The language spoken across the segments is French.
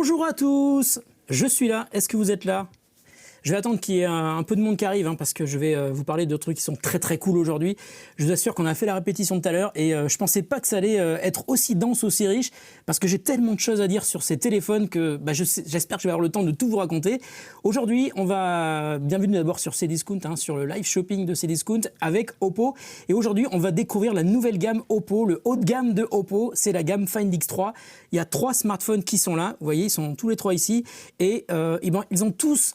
Bonjour à tous, je suis là, est-ce que vous êtes là? Je vais attendre qu'il y ait un peu de monde qui arrive parce que je vais vous parler de trucs qui sont très cool aujourd'hui. Je vous assure qu'on a fait la répétition tout à l'heure et je pensais pas que ça allait être aussi dense, aussi riche parce que j'ai tellement de choses à dire sur ces téléphones que j'espère que je vais avoir le temps de tout vous raconter. Aujourd'hui, on va, bienvenue d'abord sur Cdiscount, sur le live shopping de Cdiscount avec Oppo. Et aujourd'hui, on va découvrir la nouvelle gamme Oppo, le haut de gamme de Oppo, c'est la gamme Find X3. Il y a 3 smartphones qui sont là, vous voyez, ils sont tous les 3 ici et ils ont tous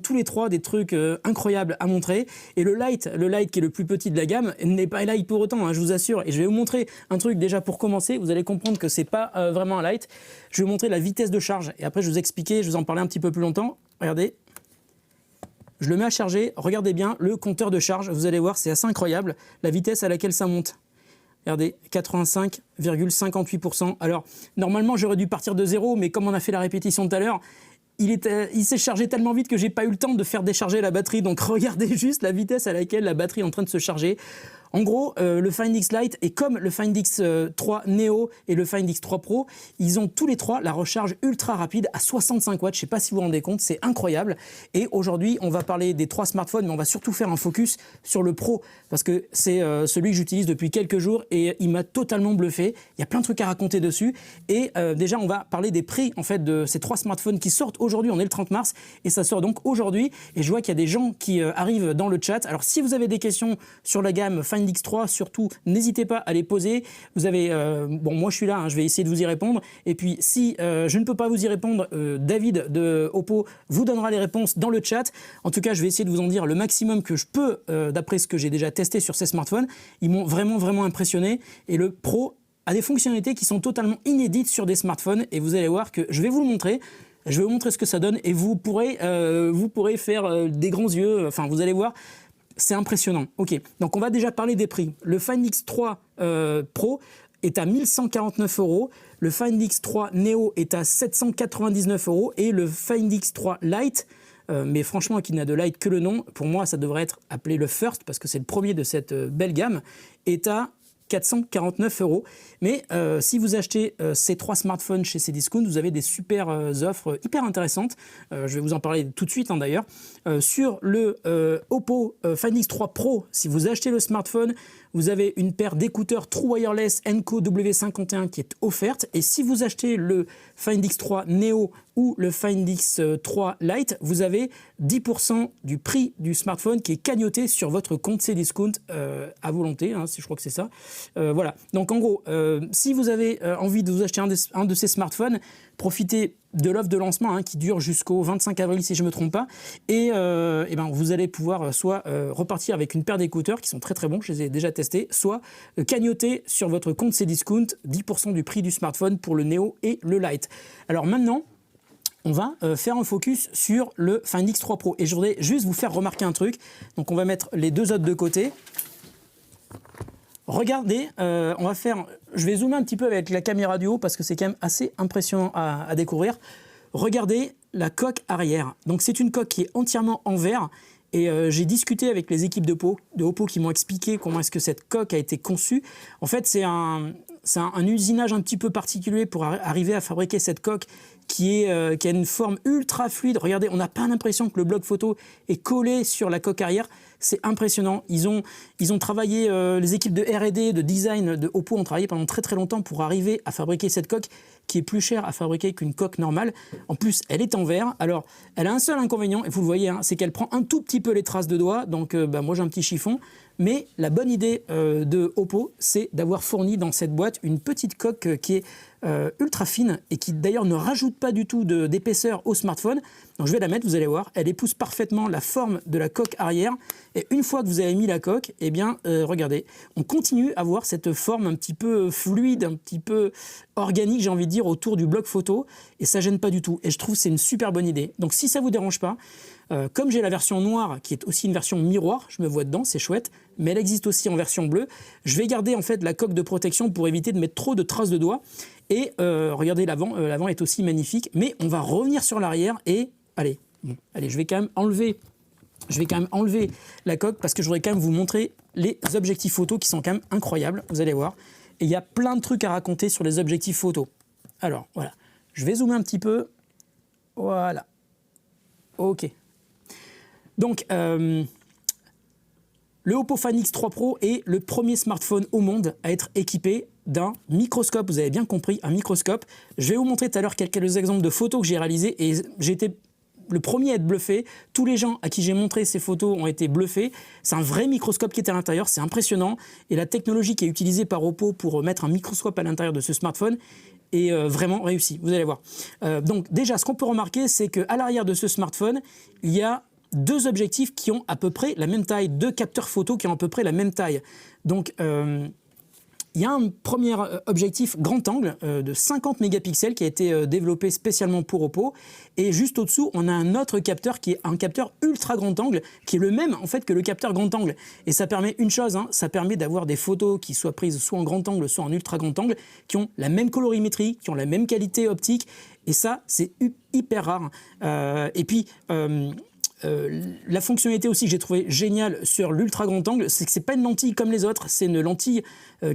les 3 des trucs incroyables à montrer. Et le Lite qui est le plus petit de la gamme n'est pas Lite pour autant, je vous assure. Et je vais vous montrer un truc déjà pour commencer. Vous allez comprendre que c'est pas vraiment un Lite. Je vais vous montrer la vitesse de charge et après je vais vous expliquer, je vais vous en parler un petit peu plus longtemps. Regardez, je le mets à charger. Regardez bien le compteur de charge. Vous allez voir, c'est assez incroyable la vitesse à laquelle ça monte. Regardez, 85,58%. Alors, normalement, j'aurais dû partir de 0, mais comme on a fait la répétition tout à l'heure, il s'est chargé tellement vite que j'ai pas eu le temps de faire décharger la batterie. Donc, regardez juste la vitesse à laquelle la batterie est en train de se charger. En gros, le Find X Lite est comme le Find X3 Neo et le Find X3 Pro. Ils ont tous les 3 la recharge ultra rapide à 65 watts. Je ne sais pas si vous vous rendez compte, c'est incroyable. Et aujourd'hui, on va parler des 3 smartphones, mais on va surtout faire un focus sur le Pro parce que c'est celui que j'utilise depuis quelques jours et il m'a totalement bluffé. Il y a plein de trucs à raconter dessus. Et déjà, on va parler des prix en fait de ces 3 smartphones qui sortent aujourd'hui. On est le 30 mars et ça sort donc aujourd'hui. Et je vois qu'il y a des gens qui arrivent dans le chat. Alors, si vous avez des questions sur la gamme Find X3, surtout, n'hésitez pas à les poser. Vous avez, bon, moi je suis là, je vais essayer de vous y répondre. Et puis, si je ne peux pas vous y répondre, David de Oppo vous donnera les réponses dans le chat. En tout cas, je vais essayer de vous en dire le maximum que je peux, d'après ce que j'ai déjà testé sur ces smartphones. Ils m'ont vraiment impressionné. Et le Pro a des fonctionnalités qui sont totalement inédites sur des smartphones. Et vous allez voir que je vais vous le montrer. Je vais vous montrer ce que ça donne et vous pourrez faire des grands yeux. Enfin, vous allez voir. C'est impressionnant. Ok, donc on va déjà parler des prix. Le Find X3 Pro est à 1149 €, le Find X3 Neo est à 799 € et le Find X3 Lite, mais franchement qui n'a de Lite que le nom, pour moi ça devrait être appelé le First parce que c'est le premier de cette belle gamme, est à 449 €. Mais si vous achetez ces 3 smartphones chez Cdiscount, vous avez des super offres hyper intéressantes. Je vais vous en parler tout de suite d'ailleurs. Sur le Oppo Find X3 Pro, si vous achetez le smartphone, vous avez une paire d'écouteurs True Wireless Enco W51 qui est offerte. Et si vous achetez le Find X3 Neo ou le Find X3 Lite, vous avez 10% du prix du smartphone qui est cagnoté sur votre compte Cdiscount à volonté, si je crois que c'est ça. Voilà. Donc en gros, si vous avez envie de vous acheter un de ces smartphones, profitez de l'offre de lancement qui dure jusqu'au 25 avril si je ne me trompe pas et vous allez pouvoir soit repartir avec une paire d'écouteurs qui sont très bons, je les ai déjà testés, soit cagnoter sur votre compte Cdiscount 10% du prix du smartphone pour le Neo et le Lite. Alors maintenant, on va faire un focus sur le Find X3 Pro et je voudrais juste vous faire remarquer un truc. Donc on va mettre les deux autres de côté. Regardez, je vais zoomer un petit peu avec la caméra du haut parce que c'est quand même assez impressionnant à découvrir. Regardez la coque arrière. Donc c'est une coque qui est entièrement en verre et j'ai discuté avec les équipes de Oppo qui m'ont expliqué comment est-ce que cette coque a été conçue. En fait, c'est un usinage un petit peu particulier pour arriver à fabriquer cette coque qui a une forme ultra fluide. Regardez, on n'a pas l'impression que le bloc photo est collé sur la coque arrière. C'est impressionnant. Ils ont travaillé, les équipes de R&D, de design de Oppo ont travaillé pendant très longtemps pour arriver à fabriquer cette coque qui est plus chère à fabriquer qu'une coque normale. En plus, elle est en verre. Alors, elle a un seul inconvénient, et vous le voyez, c'est qu'elle prend un tout petit peu les traces de doigts. Donc, moi, j'ai un petit chiffon. Mais la bonne idée de Oppo, c'est d'avoir fourni dans cette boîte une petite coque qui est ultra fine et qui d'ailleurs ne rajoute pas du tout d'épaisseur au smartphone. Donc je vais la mettre, vous allez voir, elle épouse parfaitement la forme de la coque arrière. Et une fois que vous avez mis la coque, eh bien, regardez, on continue à avoir cette forme un petit peu fluide, un petit peu organique, j'ai envie de dire, autour du bloc photo. Et ça gêne pas du tout. Et je trouve que c'est une super bonne idée. Donc si ça vous dérange pas, comme j'ai la version noire, qui est aussi une version miroir, je me vois dedans, c'est chouette, mais elle existe aussi en version bleue, je vais garder en fait la coque de protection pour éviter de mettre trop de traces de doigts. Et regardez, l'avant est aussi magnifique, mais on va revenir sur l'arrière et allez, je vais quand même enlever la coque parce que je voudrais quand même vous montrer les objectifs photo qui sont quand même incroyables, vous allez voir. Et il y a plein de trucs à raconter sur les objectifs photo. Alors voilà, je vais zoomer un petit peu. Voilà. OK. Donc, le Oppo Find X3 Pro est le premier smartphone au monde à être équipé d'un microscope. Vous avez bien compris, un microscope. Je vais vous montrer tout à l'heure quelques exemples de photos que j'ai réalisées et j'ai été le premier à être bluffé. Tous les gens à qui j'ai montré ces photos ont été bluffés. C'est un vrai microscope qui est à l'intérieur, c'est impressionnant. Et la technologie qui est utilisée par Oppo pour mettre un microscope à l'intérieur de ce smartphone est vraiment réussie, vous allez voir. Donc déjà, ce qu'on peut remarquer, c'est qu'à l'arrière de ce smartphone, il y a deux objectifs qui ont à peu près la même taille, deux capteurs photo qui ont à peu près la même taille. Donc, il y a un premier objectif grand angle de 50 mégapixels qui a été développé spécialement pour Oppo. Et juste au-dessous, on a un autre capteur qui est un capteur ultra grand angle, qui est le même en fait que le capteur grand angle. Et ça permet une chose, hein, ça permet d'avoir des photos qui soient prises soit en grand angle, soit en ultra grand angle, qui ont la même colorimétrie, qui ont la même qualité optique. Et ça, c'est hyper rare. Et puis... la fonctionnalité aussi que j'ai trouvé géniale sur l'ultra grand angle, c'est que c'est pas une lentille comme les autres, c'est une lentille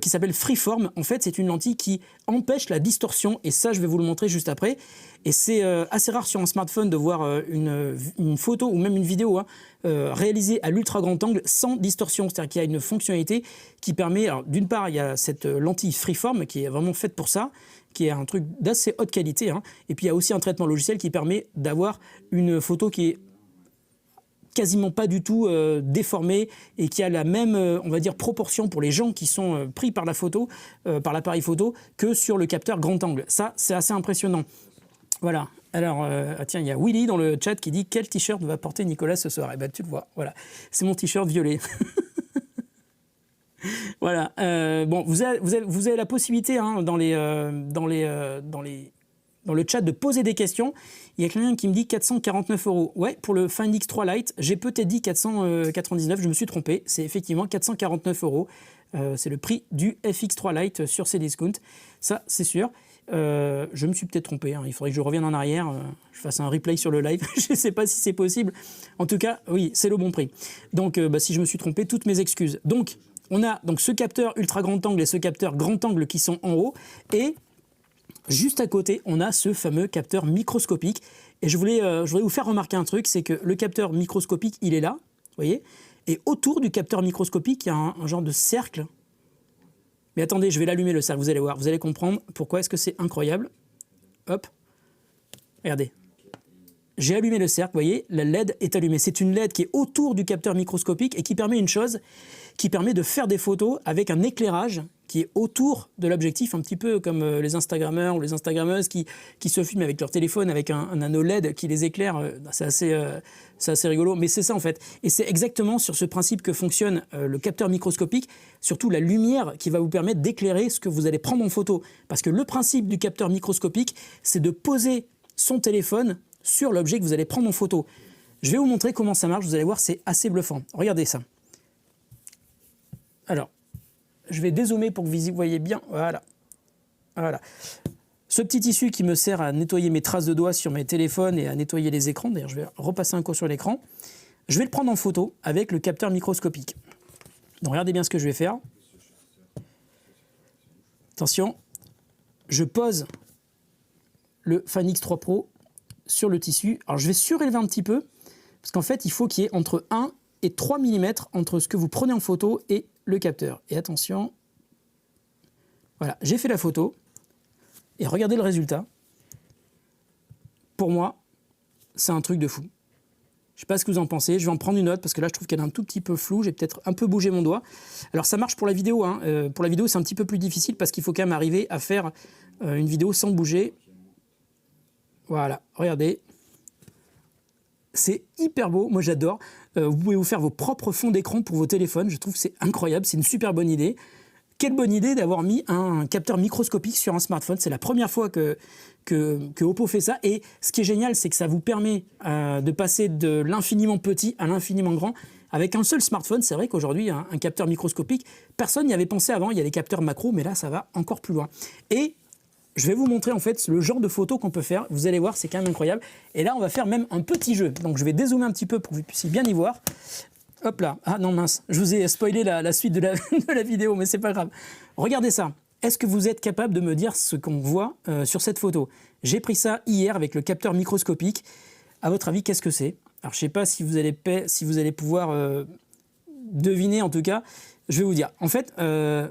qui s'appelle Freeform. En fait, c'est une lentille qui empêche la distorsion et ça, je vais vous le montrer juste après. Et c'est assez rare sur un smartphone de voir une photo ou même une vidéo réalisée à l'ultra grand angle sans distorsion. C'est-à-dire qu'il y a une fonctionnalité qui permet, d'une part, il y a cette lentille Freeform qui est vraiment faite pour ça, qui est un truc d'assez haute qualité, hein. Et puis il y a aussi un traitement logiciel qui permet d'avoir une photo qui est quasiment pas du tout déformé et qui a la même, on va dire, proportion pour les gens qui sont pris par la photo, par l'appareil photo, que sur le capteur grand angle. Ça, c'est assez impressionnant. Voilà. Alors, tiens, il y a Willy dans le chat qui dit « Quel t-shirt va porter Nicolas ce soir ?» Eh ben, tu le vois, voilà. C'est mon t-shirt violet. Voilà. Bon, vous avez la possibilité, hein, dans le chat de poser des questions. Il y a quelqu'un qui me dit 449 €. Ouais, pour le Find X3 Lite, j'ai peut-être dit 499, je me suis trompé. C'est effectivement 449 €. C'est le prix du FX3 Lite sur Cdiscount. Ça, c'est sûr. Je me suis peut-être trompé, hein. Il faudrait que je revienne en arrière, je fasse un replay sur le live. Je ne sais pas si c'est possible. En tout cas, oui, c'est le bon prix. Donc, si je me suis trompé, toutes mes excuses. Donc, on a donc ce capteur ultra grand angle et ce capteur grand angle qui sont en haut. Et juste à côté, on a ce fameux capteur microscopique. Et je voulais vous faire remarquer un truc, c'est que le capteur microscopique, il est là, vous voyez. Et autour du capteur microscopique, il y a un genre de cercle. Mais attendez, je vais l'allumer le cercle, vous allez voir. Vous allez comprendre pourquoi est-ce que c'est incroyable. Hop, regardez. J'ai allumé le cercle, vous voyez, la LED est allumée. C'est une LED qui est autour du capteur microscopique et qui permet une chose, qui permet de faire des photos avec un éclairage qui est autour de l'objectif, un petit peu comme les Instagrammeurs ou les Instagrammeuses qui se filment avec leur téléphone avec un anneau LED qui les éclaire. C'est assez rigolo, mais c'est ça en fait. Et c'est exactement sur ce principe que fonctionne le capteur microscopique, surtout la lumière qui va vous permettre d'éclairer ce que vous allez prendre en photo. Parce que le principe du capteur microscopique, c'est de poser son téléphone sur l'objet que vous allez prendre en photo. Je vais vous montrer comment ça marche, vous allez voir, c'est assez bluffant. Regardez ça. Alors, je vais dézoomer pour que vous voyez bien. Voilà. Voilà. Ce petit tissu qui me sert à nettoyer mes traces de doigts sur mes téléphones et à nettoyer les écrans. D'ailleurs, je vais repasser un coup sur l'écran. Je vais le prendre en photo avec le capteur microscopique. Donc, regardez bien ce que je vais faire. Attention, je pose le Find X3 Pro sur le tissu. Alors, je vais surélever un petit peu, parce qu'en fait, il faut qu'il y ait entre 1 et 3 mm entre ce que vous prenez en photo et le capteur. Et attention, voilà, j'ai fait la photo, et regardez le résultat. Pour moi, c'est un truc de fou. Je ne sais pas ce que vous en pensez, je vais en prendre une autre, parce que là, je trouve qu'elle est un tout petit peu floue, j'ai peut-être un peu bougé mon doigt. Alors, ça marche pour la vidéo, hein. Pour la vidéo, c'est un petit peu plus difficile, parce qu'il faut quand même arriver à faire une vidéo sans bouger. Voilà, regardez. C'est hyper beau, moi j'adore. Vous pouvez vous faire vos propres fonds d'écran pour vos téléphones, je trouve que c'est incroyable, c'est une super bonne idée. Quelle bonne idée d'avoir mis un capteur microscopique sur un smartphone, c'est la première fois que Oppo fait ça. Et ce qui est génial, c'est que ça vous permet de passer de l'infiniment petit à l'infiniment grand. Avec un seul smartphone, c'est vrai qu'aujourd'hui, un capteur microscopique, personne n'y avait pensé avant, il y a les capteurs macro, mais là ça va encore plus loin. Et je vais vous montrer en fait le genre de photos qu'on peut faire. Vous allez voir, c'est quand même incroyable. Et là, on va faire même un petit jeu. Donc, je vais dézoomer un petit peu pour que vous puissiez bien y voir. Hop là. Ah non, mince. Je vous ai spoilé la suite de la vidéo, mais c'est pas grave. Regardez ça. Est-ce que vous êtes capable de me dire ce qu'on voit sur cette photo? J'ai pris ça hier avec le capteur microscopique. À votre avis, qu'est-ce que c'est? Alors, je ne sais pas si vous allez pouvoir deviner, en tout cas. Je vais vous dire. En fait, non,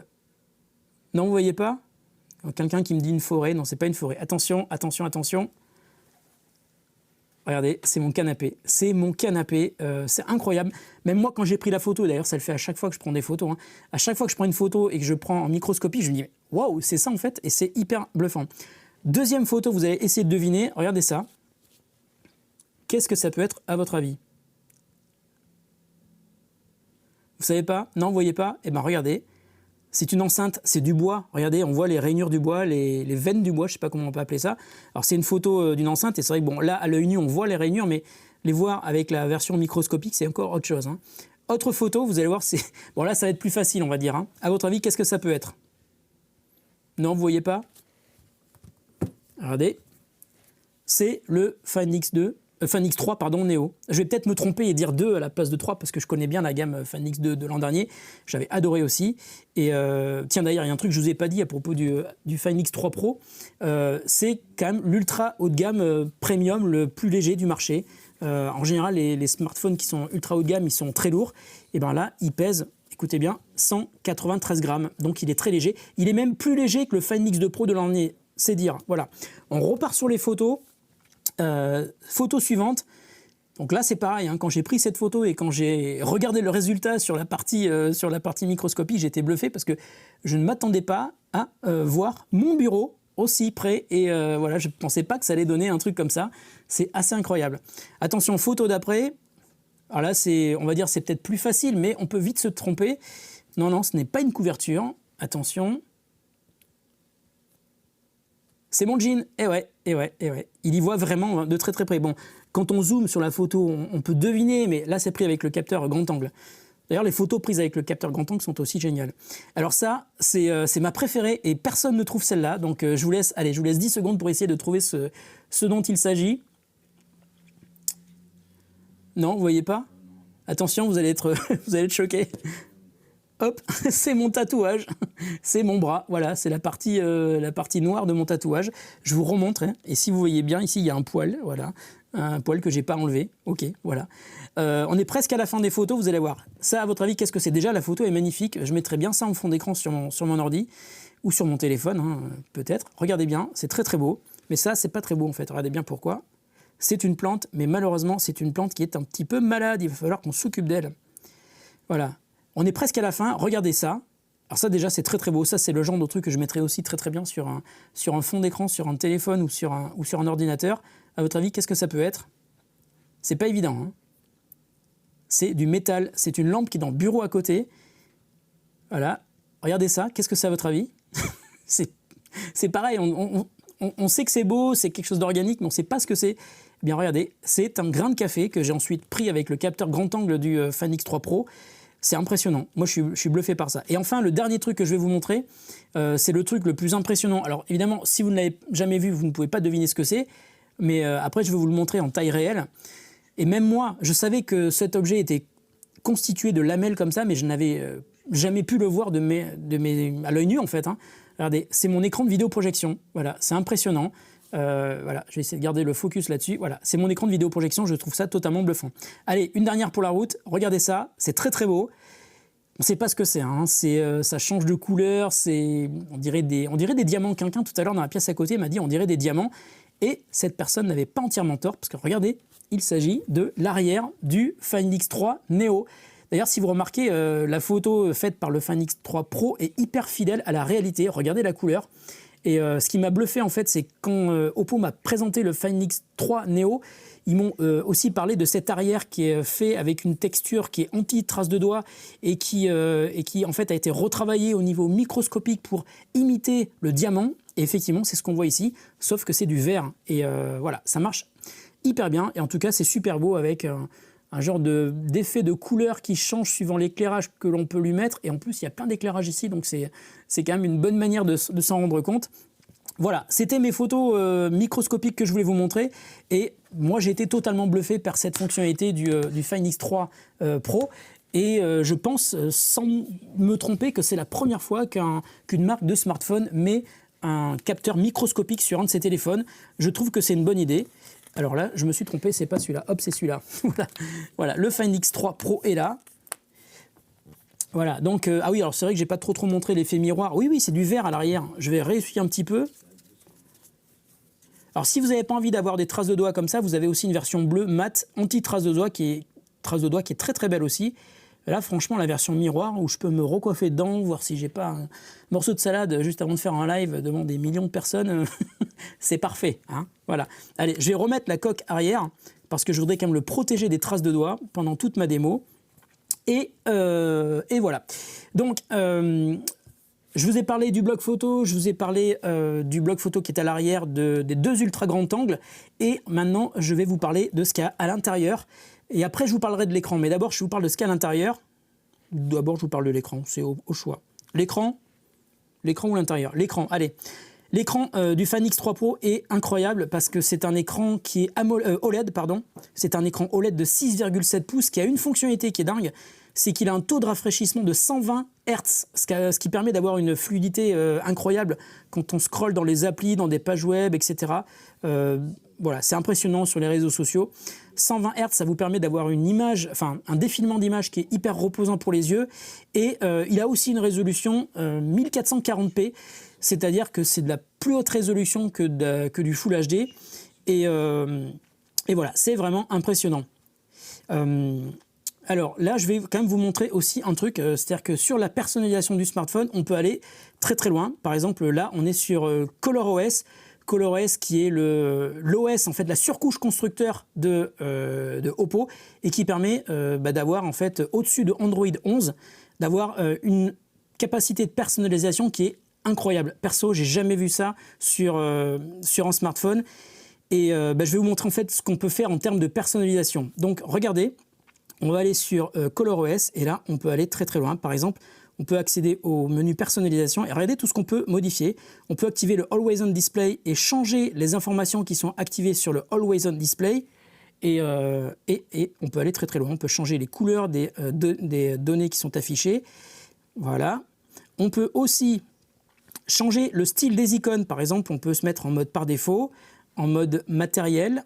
vous ne voyez pas? Quelqu'un qui me dit une forêt. Non, ce n'est pas une forêt. Attention, attention, attention. Regardez, c'est mon canapé. C'est mon canapé. C'est incroyable. Même moi, quand j'ai pris la photo, d'ailleurs, ça le fait à chaque fois que je prends des photos. Hein, à chaque fois que je prends une photo et que je prends en microscopie, je me dis, waouh, c'est ça en fait. Et c'est hyper bluffant. Deuxième photo, vous allez essayer de deviner. Regardez ça. Qu'est-ce que ça peut être à votre avis? Vous savez pas? Non, vous voyez pas? Eh bien, regardez. C'est une enceinte, c'est du bois. Regardez, on voit les rainures du bois, les veines du bois, je ne sais pas comment on peut appeler ça. Alors, c'est une photo d'une enceinte, et c'est vrai que bon, là, à l'œil nu, on voit les rainures, mais les voir avec la version microscopique, c'est encore autre chose. Hein. Autre photo, vous allez voir, c'est... Bon, là, ça va être plus facile, on va dire. Hein. À votre avis, qu'est-ce que ça peut être? Non, vous ne voyez pas? Regardez. C'est le Fan X3 pardon, Neo. Je vais peut-être me tromper et dire 2 à la place de 3 parce que je connais bien la gamme Fan X2 de l'an dernier. J'avais adoré aussi. Et tiens, d'ailleurs, il y a un truc que je ne vous ai pas dit à propos du Fan X3 Pro. C'est quand même l'ultra haut de gamme premium le plus léger du marché. En général, les smartphones qui sont ultra haut de gamme, ils sont très lourds. Et bien là, il pèse, écoutez bien, 193 grammes. Donc il est très léger. Il est même plus léger que le Fan X2 Pro de l'an dernier. C'est dire. Voilà. On repart sur les photos. Photo suivante. Donc là c'est pareil, hein, quand j'ai pris cette photo et quand j'ai regardé le résultat sur la partie microscopie, j'étais bluffé parce que je ne m'attendais pas à voir mon bureau aussi près et voilà, je ne pensais pas que ça allait donner un truc comme ça. C'est assez incroyable. Attention, photo d'après. Alors là on va dire c'est peut-être plus facile, mais on peut vite se tromper. Non, non, ce n'est pas une couverture. Attention. C'est mon jean, et ouais. Il y voit vraiment de très très près. Bon, quand on zoome sur la photo, on peut deviner, mais là c'est pris avec le capteur grand angle. D'ailleurs, les photos prises avec le capteur grand angle sont aussi géniales. Alors ça, c'est ma préférée et personne ne trouve celle-là. Donc je vous laisse 10 secondes pour essayer de trouver ce dont il s'agit. Non, vous voyez pas? Attention, vous allez être choqués. Hop, c'est mon tatouage, c'est mon bras, voilà, c'est la partie noire de mon tatouage. Je vous remontre, hein, et si vous voyez bien, ici, il y a un poil, voilà, un poil que je n'ai pas enlevé, ok, voilà. On est presque à la fin des photos, vous allez voir. Ça, à votre avis, qu'est-ce que c'est? Déjà, la photo est magnifique, je mettrai bien ça en fond d'écran sur mon ordi, ou sur mon téléphone, hein, peut-être. Regardez bien, c'est très très beau, mais ça, c'est pas très beau, en fait, regardez bien pourquoi. C'est une plante, mais malheureusement, c'est une plante qui est un petit peu malade, il va falloir qu'on s'occupe d'elle. Voilà. On est presque à la fin, regardez ça. Alors ça déjà c'est très très beau, ça c'est le genre de truc que je mettrais aussi très très bien sur un fond d'écran, sur un téléphone ou sur un ordinateur. À votre avis, qu'est-ce que ça peut être? C'est pas évident. Hein, c'est du métal, c'est une lampe qui est dans le bureau à côté. Voilà, regardez ça, qu'est-ce que c'est à votre avis? C'est pareil, on sait que c'est beau, c'est quelque chose d'organique, mais on ne sait pas ce que c'est. Eh bien regardez, c'est un grain de café que j'ai ensuite pris avec le capteur grand angle du Fan X3 Pro. C'est impressionnant. Moi, je suis bluffé par ça. Et enfin, le dernier truc que je vais vous montrer, c'est le truc le plus impressionnant. Alors, évidemment, si vous ne l'avez jamais vu, vous ne pouvez pas deviner ce que c'est. Mais après, je vais vous le montrer en taille réelle. Et même moi, je savais que cet objet était constitué de lamelles comme ça, mais je n'avais jamais pu le voir à l'œil nu, en fait. Hein. Regardez, c'est mon écran de vidéoprojection. Voilà, c'est impressionnant. Voilà, je vais essayer de garder le focus là-dessus. Voilà, c'est mon écran de vidéoprojection, je trouve ça totalement bluffant. Allez, une dernière pour la route, regardez ça, c'est très très beau. On ne sait pas ce que c'est, hein. Ça change de couleur, on dirait des diamants. Quelqu'un tout à l'heure dans la pièce à côté m'a dit on dirait des diamants. Et cette personne n'avait pas entièrement tort, parce que regardez, il s'agit de l'arrière du Fan X3 Neo. D'ailleurs, si vous remarquez, la photo faite par le Fan X3 Pro est hyper fidèle à la réalité. Regardez la couleur. Et ce qui m'a bluffé, en fait, c'est quand Oppo m'a présenté le Fan X3 Neo, ils m'ont aussi parlé de cet arrière qui est fait avec une texture qui est anti-trace de doigts et qui, en fait, a été retravaillé au niveau microscopique pour imiter le diamant. Et effectivement, c'est ce qu'on voit ici, sauf que c'est du verre. Et voilà, ça marche hyper bien. Et en tout cas, c'est super beau avec un genre d'effet de couleur qui change suivant l'éclairage que l'on peut lui mettre. Et en plus, il y a plein d'éclairage ici, donc c'est quand même une bonne manière de s'en rendre compte. Voilà, c'était mes photos microscopiques que je voulais vous montrer. Et moi, j'ai été totalement bluffé par cette fonctionnalité du Fan X3 Pro. Et je pense, sans me tromper, que c'est la première fois qu'une marque de smartphone met un capteur microscopique sur un de ses téléphones. Je trouve que c'est une bonne idée. Alors là, je me suis trompé, c'est pas celui-là. Hop, c'est celui-là. Voilà, le Find X3 Pro est là. Voilà, donc, ah oui, alors c'est vrai que j'ai pas trop montré l'effet miroir. Oui, c'est du vert à l'arrière. Je vais réessuyer un petit peu. Alors, si vous n'avez pas envie d'avoir des traces de doigts comme ça, vous avez aussi une version bleue mat anti-trace de doigts qui est très très belle aussi. Là, franchement, la version miroir où je peux me recoiffer dedans, voir si j'ai pas un morceau de salade juste avant de faire un live devant des millions de personnes, c'est parfait. Hein, voilà. Allez, je vais remettre la coque arrière parce que je voudrais quand même le protéger des traces de doigts pendant toute ma démo. Et voilà. Donc, je vous ai parlé du bloc photo, je vous ai parlé du bloc photo qui est à l'arrière des deux ultra grands angles. Et maintenant, je vais vous parler de ce qu'il y a à l'intérieur. Et après, je vous parlerai de l'écran. Mais d'abord, je vous parle de ce qu'il y a à l'intérieur. D'abord, je vous parle de l'écran. C'est au choix. L'écran ou l'intérieur? L'écran, allez. L'écran du Find X3 Pro est incroyable parce que c'est un écran qui est OLED, pardon. C'est un écran OLED de 6,7 pouces qui a une fonctionnalité qui est dingue. C'est qu'il a un taux de rafraîchissement de 120 Hz, ce qui permet d'avoir une fluidité incroyable quand on scrolle dans les applis, dans des pages web, etc. Voilà, c'est impressionnant sur les réseaux sociaux. 120 Hz, ça vous permet d'avoir une image, enfin un défilement d'image qui est hyper reposant pour les yeux. Et il a aussi une résolution 1440p, c'est-à-dire que c'est de la plus haute résolution que du Full HD. Et voilà, c'est vraiment impressionnant. Alors là, je vais quand même vous montrer aussi un truc, c'est-à-dire que sur la personnalisation du smartphone, on peut aller très très loin. Par exemple, là, on est sur ColorOS. ColorOS qui est l'OS, en fait, la surcouche constructeur de Oppo et qui permet d'avoir, en fait, au-dessus de Android 11, d'avoir une capacité de personnalisation qui est incroyable. Perso, j'ai jamais vu ça sur un smartphone. Et je vais vous montrer, en fait, ce qu'on peut faire en termes de personnalisation. Donc, regardez. On va aller sur ColorOS et là, on peut aller très très loin. Par exemple, on peut accéder au menu personnalisation et regardez tout ce qu'on peut modifier. On peut activer le Always On Display et changer les informations qui sont activées sur le Always On Display. Et on peut aller très très loin. On peut changer les couleurs des données qui sont affichées. Voilà. On peut aussi changer le style des icônes. Par exemple, on peut se mettre en mode par défaut, en mode matériel,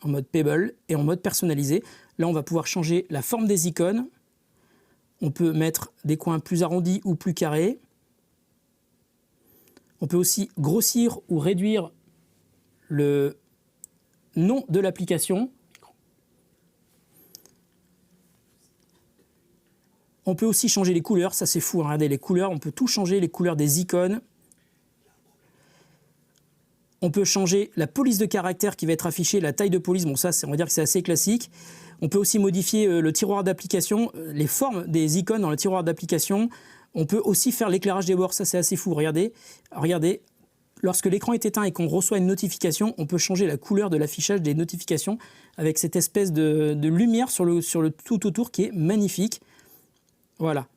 en mode Pebble et en mode personnalisé. Là, on va pouvoir changer la forme des icônes. On peut mettre des coins plus arrondis ou plus carrés. On peut aussi grossir ou réduire le nom de l'application. On peut aussi changer les couleurs, ça c'est fou, hein. Regardez les couleurs, on peut tout changer, les couleurs des icônes. On peut changer la police de caractère qui va être affichée, la taille de police, bon ça on va dire que c'est assez classique. On peut aussi modifier le tiroir d'application, les formes des icônes dans le tiroir d'application. On peut aussi faire l'éclairage des bords, ça c'est assez fou, regardez. Lorsque l'écran est éteint et qu'on reçoit une notification, on peut changer la couleur de l'affichage des notifications avec cette espèce de lumière sur le tout autour qui est magnifique. Voilà.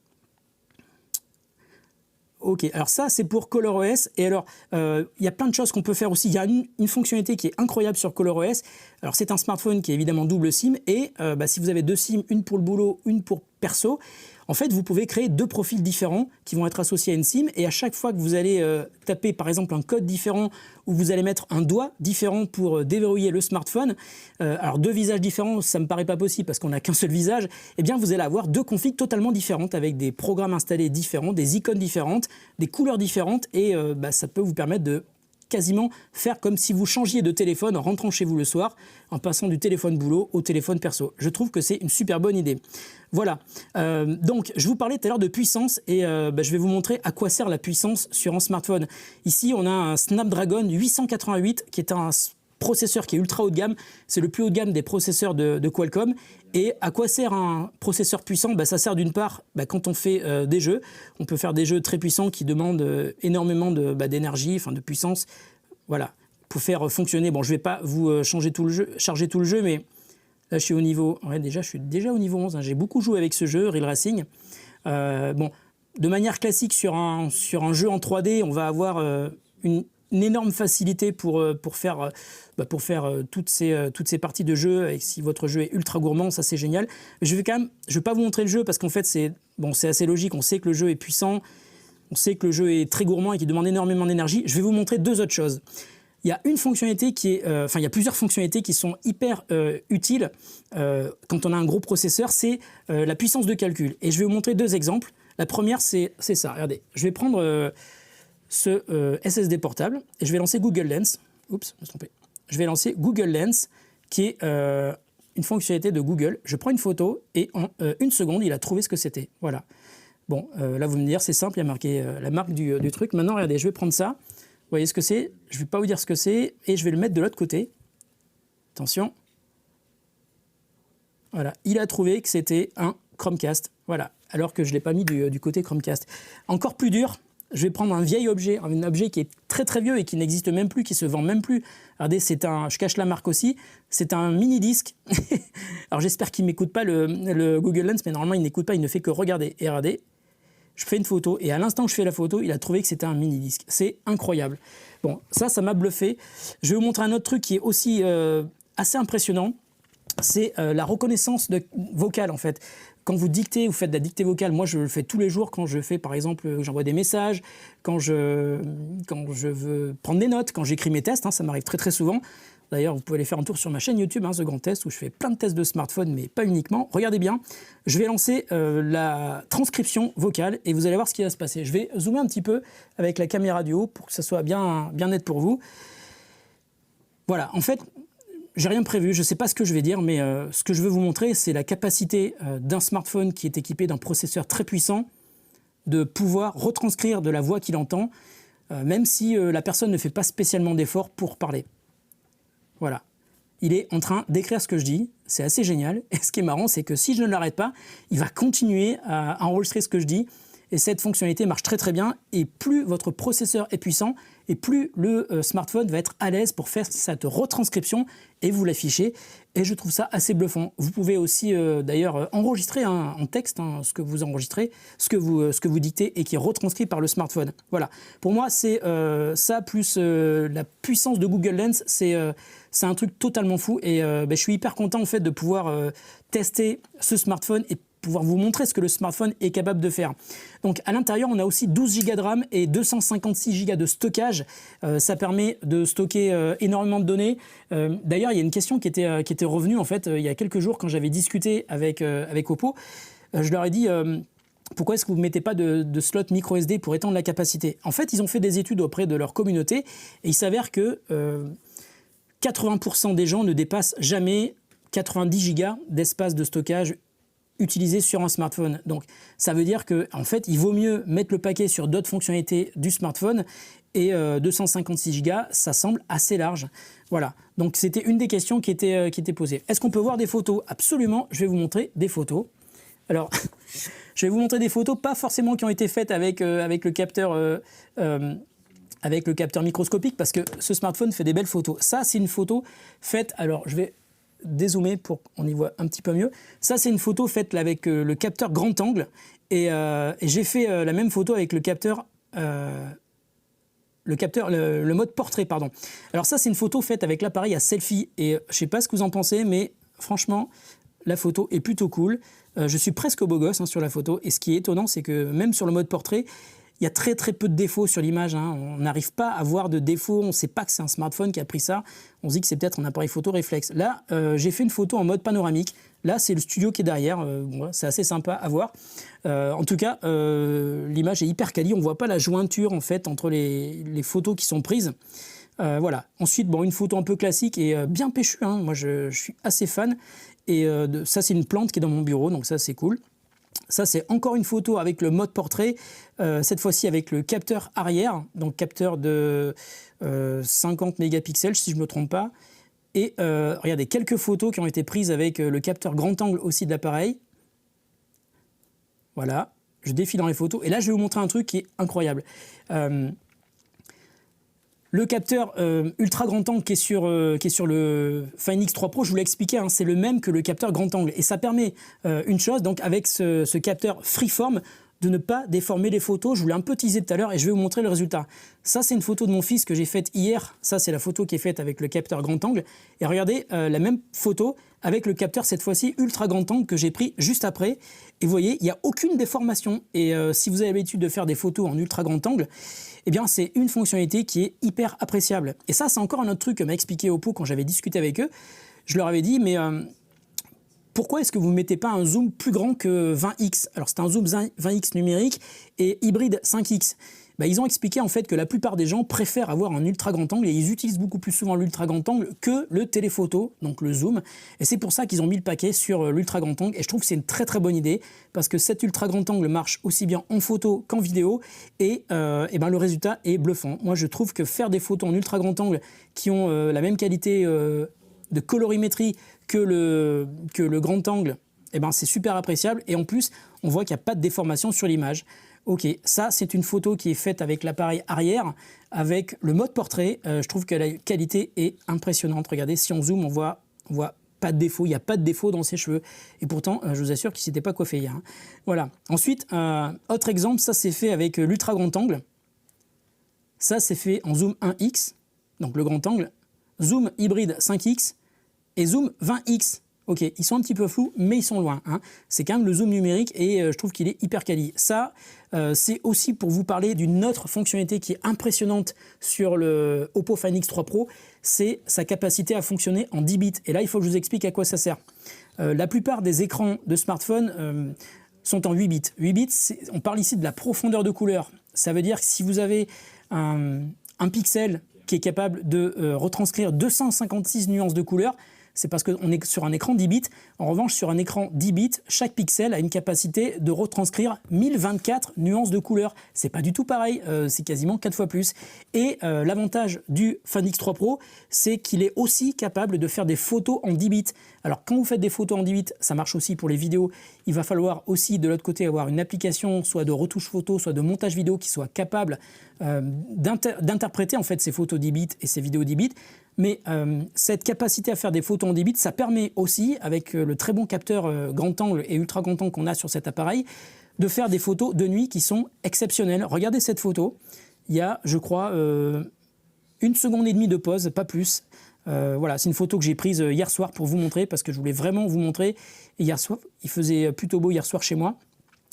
Ok, alors ça c'est pour ColorOS. Et alors, il y a plein de choses qu'on peut faire aussi. Il y a une fonctionnalité qui est incroyable sur ColorOS. Alors c'est un smartphone qui est évidemment double SIM. Et si vous avez deux SIM, une pour le boulot, une pour perso, en fait vous pouvez créer deux profils différents qui vont être associés à une SIM. Et à chaque fois que vous allez taper par exemple un code différent ou vous allez mettre un doigt différent pour déverrouiller le smartphone, alors deux visages différents, ça me paraît pas possible parce qu'on n'a qu'un seul visage, eh bien vous allez avoir deux configs totalement différentes avec des programmes installés différents, des icônes différentes, des couleurs différentes et ça peut vous permettre de quasiment faire comme si vous changiez de téléphone en rentrant chez vous le soir, en passant du téléphone boulot au téléphone perso. Je trouve que c'est une super bonne idée. Voilà, donc je vous parlais tout à l'heure de puissance et je vais vous montrer à quoi sert la puissance sur un smartphone. Ici, on a un Snapdragon 888 qui est un processeur qui est ultra haut de gamme. C'est le plus haut de gamme des processeurs de Qualcomm. Et à quoi sert un processeur puissant? Ça sert d'une part, quand on fait des jeux, on peut faire des jeux très puissants qui demandent énormément d'énergie, de puissance. Voilà, pour faire fonctionner. Bon, je ne vais pas vous charger tout le jeu, mais là, je suis au niveau... Ouais, je suis déjà au niveau 11. Hein. J'ai beaucoup joué avec ce jeu, Real Racing. Bon, de manière classique, sur un jeu en 3D, on va avoir une une énorme facilité pour faire toutes ces parties de jeu. Et si votre jeu est ultra gourmand, ça c'est génial. Je vais pas vous montrer le jeu parce qu'en fait c'est assez logique. On sait que le jeu est puissant, on sait que le jeu est très gourmand et qu'il demande énormément d'énergie. Je vais vous montrer deux autres choses. Il y a une fonctionnalité il y a plusieurs fonctionnalités qui sont hyper utiles quand on a un gros processeur, c'est la puissance de calcul. Et je vais vous montrer deux exemples. La première, c'est ça. Regardez, je vais prendre ce SSD portable et je vais lancer Google Lens. Oups, je me suis trompé. Je vais lancer Google Lens, qui est une fonctionnalité de Google. Je prends une photo et en une seconde, il a trouvé ce que c'était. Voilà. Bon, là, vous me direz, c'est simple, il y a marqué la marque du truc. Maintenant, regardez, je vais prendre ça. Vous voyez ce que c'est? Je ne vais pas vous dire ce que c'est et je vais le mettre de l'autre côté. Attention. Voilà, il a trouvé que c'était un Chromecast. Voilà, alors que je ne l'ai pas mis du côté Chromecast. Encore plus dur, je vais prendre un vieil objet, un objet qui est très très vieux et qui n'existe même plus, qui se vend même plus. Regardez, je cache la marque aussi, c'est un mini-disque. Alors j'espère qu'il ne m'écoute pas le Google Lens, mais normalement il n'écoute pas, il ne fait que regarder. Et regardez, je fais une photo et à l'instant que je fais la photo, il a trouvé que c'était un mini-disque. C'est incroyable. Bon, ça m'a bluffé. Je vais vous montrer un autre truc qui est aussi assez impressionnant. C'est la reconnaissance vocale en fait. Quand vous dictez, vous faites de la dictée vocale, moi je le fais tous les jours quand je fais par exemple, j'envoie des messages, quand je veux prendre des notes, quand j'écris mes tests, ça m'arrive très très souvent. D'ailleurs, vous pouvez aller faire un tour sur ma chaîne YouTube, The Grand Test, où je fais plein de tests de smartphone, mais pas uniquement. Regardez bien, je vais lancer la transcription vocale et vous allez voir ce qui va se passer. Je vais zoomer un petit peu avec la caméra du haut pour que ça soit bien net pour vous. Voilà, en fait, j'ai rien prévu, je ne sais pas ce que je vais dire, mais ce que je veux vous montrer, c'est la capacité d'un smartphone qui est équipé d'un processeur très puissant de pouvoir retranscrire de la voix qu'il entend, même si la personne ne fait pas spécialement d'efforts pour parler. Voilà. Il est en train d'écrire ce que je dis, c'est assez génial. Et ce qui est marrant, c'est que si je ne l'arrête pas, il va continuer à enregistrer ce que je dis. Et cette fonctionnalité marche très très bien. Et plus votre processeur est puissant, et plus le smartphone va être à l'aise pour faire cette retranscription et vous l'afficher. Et je trouve ça assez bluffant. Vous pouvez aussi d'ailleurs enregistrer en texte ce que vous enregistrez, ce que vous dictez et qui est retranscrit par le smartphone. Voilà. Pour moi, c'est ça plus la puissance de Google Lens, c'est un truc totalement fou. Et je suis hyper content en fait de pouvoir tester ce smartphone et pouvoir vous montrer ce que le smartphone est capable de faire. Donc à l'intérieur, on a aussi 12 Go de RAM et 256 Go de stockage. Ça permet de stocker énormément de données. D'ailleurs, il y a une question qui était revenue en fait il y a quelques jours quand j'avais discuté avec Oppo. Je leur ai dit pourquoi est-ce que vous ne mettez pas de slot micro SD pour étendre la capacité? En fait, ils ont fait des études auprès de leur communauté et il s'avère que 80% des gens ne dépassent jamais 90 Go d'espace de stockage utilisé sur un smartphone. Donc ça veut dire que en fait, il vaut mieux mettre le paquet sur d'autres fonctionnalités du smartphone et 256 Go, ça semble assez large. Voilà. Donc c'était une des questions qui était posée. Est-ce qu'on peut voir des photos? Absolument, je vais vous montrer des photos. Alors, je vais vous montrer des photos, pas forcément qui ont été faites avec le capteur microscopique, parce que ce smartphone fait des belles photos. Ça, c'est une photo faite, alors je vais dézoomer pour qu'on y voit un petit peu mieux. Ça, c'est une photo faite avec le capteur grand angle et j'ai fait la même photo avec le mode portrait, pardon. Alors ça, c'est une photo faite avec l'appareil à selfie et je sais pas ce que vous en pensez, mais franchement, la photo est plutôt cool. Je suis presque au beau gosse sur la photo et ce qui est étonnant, c'est que même sur le mode portrait, il y a très très peu de défauts sur l'image. On n'arrive pas à voir de défauts. On ne sait pas que c'est un smartphone qui a pris ça. On se dit que c'est peut-être un appareil photo réflexe. Là, j'ai fait une photo en mode panoramique. Là, c'est le studio qui est derrière. C'est assez sympa à voir. En tout cas, l'image est hyper quali. On ne voit pas la jointure en fait entre les photos qui sont prises. Voilà. Ensuite, une photo un peu classique et bien péchue. Moi, je suis assez fan. Et ça, c'est une plante qui est dans mon bureau. Donc ça, c'est cool. Ça, c'est encore une photo avec le mode portrait, cette fois-ci avec le capteur arrière, donc capteur de 50 mégapixels, si je ne me trompe pas. Et regardez, quelques photos qui ont été prises avec le capteur grand angle aussi de l'appareil. Voilà, je défile dans les photos. Et là, je vais vous montrer un truc qui est incroyable. Le capteur ultra grand angle qui est sur le Find X3 Pro, je vous l'ai expliqué, c'est le même que le capteur grand angle. Et ça permet une chose, donc avec ce capteur freeform, de ne pas déformer les photos. Je vous l'ai un peu teasé tout à l'heure et je vais vous montrer le résultat. Ça, c'est une photo de mon fils que j'ai faite hier. Ça, c'est la photo qui est faite avec le capteur grand angle. Et regardez la même photo avec le capteur, cette fois-ci, ultra grand angle que j'ai pris juste après. Et vous voyez, il n'y a aucune déformation. Et si vous avez l'habitude de faire des photos en ultra grand angle, eh bien, c'est une fonctionnalité qui est hyper appréciable. Et ça, c'est encore un autre truc que m'a expliqué Oppo quand j'avais discuté avec eux. Je leur avais dit, mais pourquoi est-ce que vous ne mettez pas un zoom plus grand que 20x? Alors, c'est un zoom 20x numérique et hybride 5x. Bah, ils ont expliqué en fait que la plupart des gens préfèrent avoir un ultra grand angle et ils utilisent beaucoup plus souvent l'ultra grand angle que le téléphoto, donc le zoom. Et c'est pour ça qu'ils ont mis le paquet sur l'ultra grand angle. Et je trouve que c'est une très très bonne idée parce que cet ultra grand angle marche aussi bien en photo qu'en vidéo et ben, le résultat est bluffant. Moi, je trouve que faire des photos en ultra grand angle qui ont la même qualité de colorimétrie que le grand angle, eh ben, c'est super appréciable. Et en plus, on voit qu'il n'y a pas de déformation sur l'image. Ok, ça c'est une photo qui est faite avec l'appareil arrière, avec le mode portrait. Je trouve que la qualité est impressionnante. Regardez, si on zoome, on voit pas de défaut. Il n'y a pas de défaut dans ses cheveux. Et pourtant, je vous assure qu'il ne s'était pas coiffé hier. Hein. Voilà. Ensuite, autre exemple, ça c'est fait avec l'ultra grand angle. Ça c'est fait en zoom 1x, donc le grand angle. Zoom hybride 5x et zoom 20x. Ok, ils sont un petit peu flous, mais ils sont loin. Hein. C'est quand même le zoom numérique et je trouve qu'il est hyper quali. Ça, c'est aussi pour vous parler d'une autre fonctionnalité qui est impressionnante sur le Oppo Find X3 Pro, c'est sa capacité à fonctionner en 10 bits. Et là, il faut que je vous explique à quoi ça sert. La plupart des écrans de smartphone sont en 8 bits. 8 bits, on parle ici de la profondeur de couleur. Ça veut dire que si vous avez un pixel qui est capable de retranscrire 256 nuances de couleur, c'est parce qu'on est sur un écran 10 bits. En revanche, sur un écran 10 bits, chaque pixel a une capacité de retranscrire 1024 nuances de couleurs. C'est pas du tout pareil, c'est quasiment 4 fois plus. Et l'avantage du Find X3 Pro, c'est qu'il est aussi capable de faire des photos en 10 bits. Alors quand vous faites des photos en 10 bits, ça marche aussi pour les vidéos. Il va falloir aussi de l'autre côté avoir une application, soit de retouche photo, soit de montage vidéo qui soit capable d'interpréter en fait ces photos 10 bits et ces vidéos 10 bits. Mais cette capacité à faire des photos en 10 bits, ça permet aussi, avec le très bon capteur grand angle et ultra grand angle qu'on a sur cet appareil, de faire des photos de nuit qui sont exceptionnelles. Regardez cette photo, il y a, je crois, 1 seconde et demie de pause, pas plus. Voilà, c'est une photo que j'ai prise hier soir pour vous montrer, parce que je voulais vraiment vous montrer. Et hier soir, il faisait plutôt beau hier soir chez moi.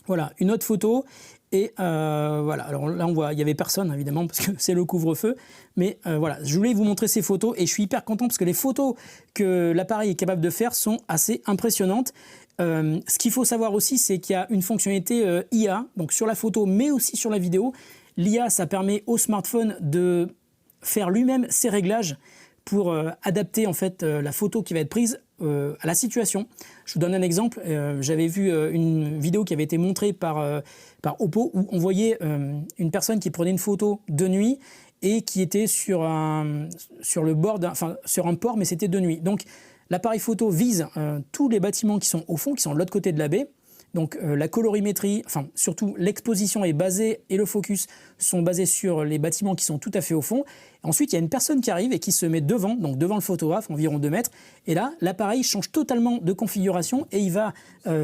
Voilà, une autre photo. Et voilà, alors là on voit, il n'y avait personne évidemment parce que c'est le couvre-feu, mais voilà, je voulais vous montrer ces photos et je suis hyper content parce que les photos que l'appareil est capable de faire sont assez impressionnantes. Ce qu'il faut savoir aussi, c'est qu'il y a une fonctionnalité IA, donc sur la photo mais aussi sur la vidéo. L'IA, ça permet au smartphone de faire lui-même ses réglages pour adapter en fait la photo qui va être prise à la situation. Je vous donne un exemple. J'avais vu une vidéo qui avait été montrée par Oppo où on voyait une personne qui prenait une photo de nuit et qui était sur le bord sur un port, mais c'était de nuit. Donc l'appareil photo vise tous les bâtiments qui sont au fond, qui sont de l'autre côté de la baie. Donc la colorimétrie, enfin surtout l'exposition est basée et le focus sont basés sur les bâtiments qui sont tout à fait au fond. Ensuite, il y a une personne qui arrive et qui se met devant, donc devant le photographe, environ 2 mètres. Et là, l'appareil change totalement de configuration et il va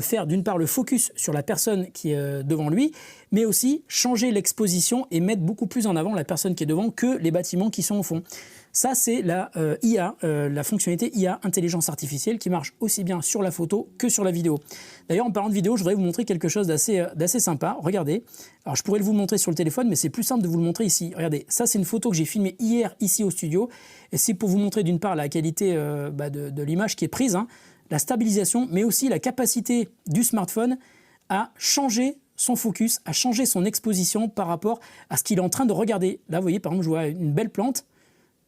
faire d'une part le focus sur la personne qui est devant lui, mais aussi changer l'exposition et mettre beaucoup plus en avant la personne qui est devant que les bâtiments qui sont au fond. Ça, c'est la IA, la fonctionnalité IA, intelligence artificielle, qui marche aussi bien sur la photo que sur la vidéo. D'ailleurs, en parlant de vidéo, je voudrais vous montrer quelque chose d'assez sympa. Regardez. Alors, je pourrais vous le montrer sur le téléphone, mais c'est plus simple de vous le montrer ici. Regardez, ça, c'est une photo que j'ai filmée hier, ici au studio. Et c'est pour vous montrer, d'une part, la qualité de l'image qui est prise, hein, la stabilisation, mais aussi la capacité du smartphone à changer son focus, à changer son exposition par rapport à ce qu'il est en train de regarder. Là, vous voyez, par exemple, je vois une belle plante.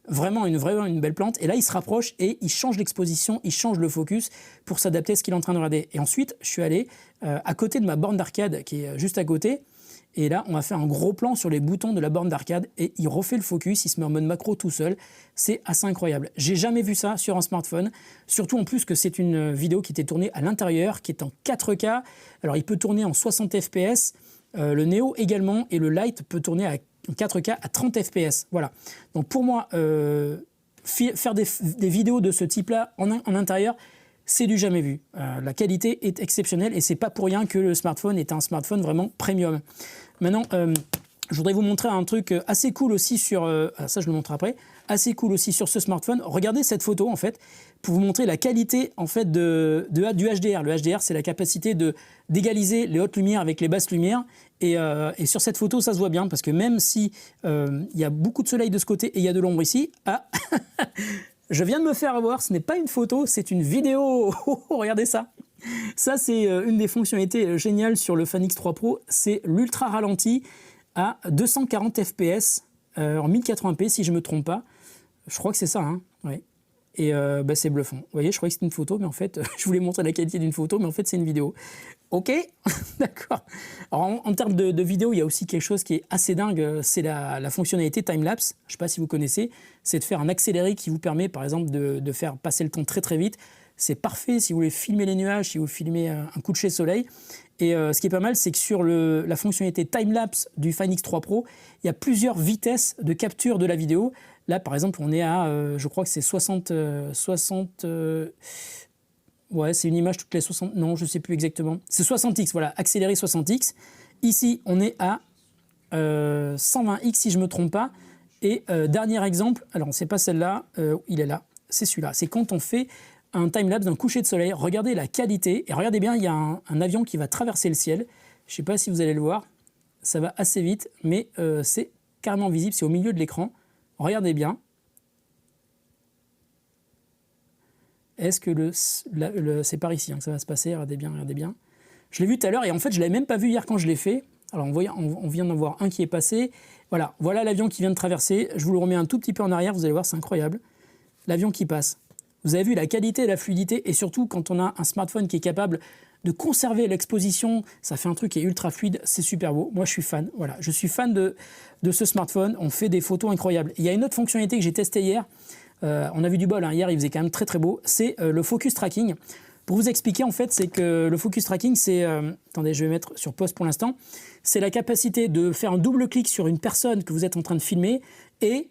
Vraiment une belle plante, et là il se rapproche et il change l'exposition, il change le focus pour s'adapter à ce qu'il est en train de regarder. Et ensuite je suis allé à côté de ma borne d'arcade qui est juste à côté, et là on va faire un gros plan sur les boutons de la borne d'arcade et il refait le focus, il se met en mode macro tout seul. C'est assez incroyable, j'ai jamais vu ça sur un smartphone, surtout en plus que c'est une vidéo qui était tournée à l'intérieur, qui est en 4K, alors il peut tourner en 60 fps, le Neo également, et le Lite peut tourner à 4K à 30 fps. Voilà. Donc pour moi, faire des vidéos de ce type-là en intérieur, c'est du jamais vu. La qualité est exceptionnelle et c'est pas pour rien que le smartphone est un smartphone vraiment premium. Maintenant, je voudrais vous montrer un truc assez cool aussi sur... ça, je le montre après. Assez cool aussi sur ce smartphone. Regardez cette photo, en fait, pour vous montrer la qualité, en fait, du HDR. Le HDR, c'est la capacité d'égaliser les hautes lumières avec les basses lumières. Et sur cette photo, ça se voit bien, parce que même si il y a beaucoup de soleil de ce côté et il y a de l'ombre ici... Ah je viens de me faire avoir, ce n'est pas une photo, c'est une vidéo. Regardez ça. Ça, c'est une des fonctionnalités géniales sur le Fan X3 Pro. C'est l'ultra ralenti à 240 fps en 1080p, si je ne me trompe pas. Je crois que c'est ça, hein. Ouais. Et c'est bluffant. Vous voyez, je croyais que c'était une photo, mais en fait, je voulais montrer la qualité d'une photo, mais en fait, c'est une vidéo. Ok. D'accord. Alors, en termes de vidéo, il y a aussi quelque chose qui est assez dingue, c'est la fonctionnalité time-lapse. Je ne sais pas si vous connaissez, c'est de faire un accéléré qui vous permet, par exemple, de faire passer le temps très très vite. C'est parfait si vous voulez filmer les nuages, si vous filmez un coucher de soleil. Et ce qui est pas mal, c'est que sur la fonctionnalité time-lapse du Fan X3 Pro, il y a plusieurs vitesses de capture de la vidéo. Là, par exemple, on est à, je crois que c'est 60... ouais, c'est une image toutes les 60... Non, je ne sais plus exactement. C'est 60x, voilà, accéléré 60x. Ici, on est à 120x, si je ne me trompe pas. Et dernier exemple, alors, c'est pas celle-là, il est là, c'est celui-là. C'est quand on fait un time-lapse d'un coucher de soleil. Regardez la qualité. Et regardez bien, il y a un avion qui va traverser le ciel. Je ne sais pas si vous allez le voir. Ça va assez vite, mais c'est carrément visible. C'est au milieu de l'écran. Regardez bien. Est-ce que c'est par ici que ça va se passer? Regardez bien, regardez bien. Je l'ai vu tout à l'heure et en fait, je ne l'avais même pas vu hier quand je l'ai fait. Alors, on vient d'en voir un qui est passé. Voilà l'avion qui vient de traverser. Je vous le remets un tout petit peu en arrière. Vous allez voir, c'est incroyable. L'avion qui passe. Vous avez vu la qualité et la fluidité, et surtout quand on a un smartphone qui est capable de conserver l'exposition, ça fait un truc qui est ultra fluide, c'est super beau. Moi, je suis fan. Voilà, je suis fan de ce smartphone. On fait des photos incroyables. Il y a une autre fonctionnalité que j'ai testée hier. On a vu du bol, hein. Hier, il faisait quand même très très beau. C'est le focus tracking. Pour vous expliquer, en fait, c'est que le focus tracking, c'est... attendez, je vais mettre sur pause pour l'instant. C'est la capacité de faire un double clic sur une personne que vous êtes en train de filmer et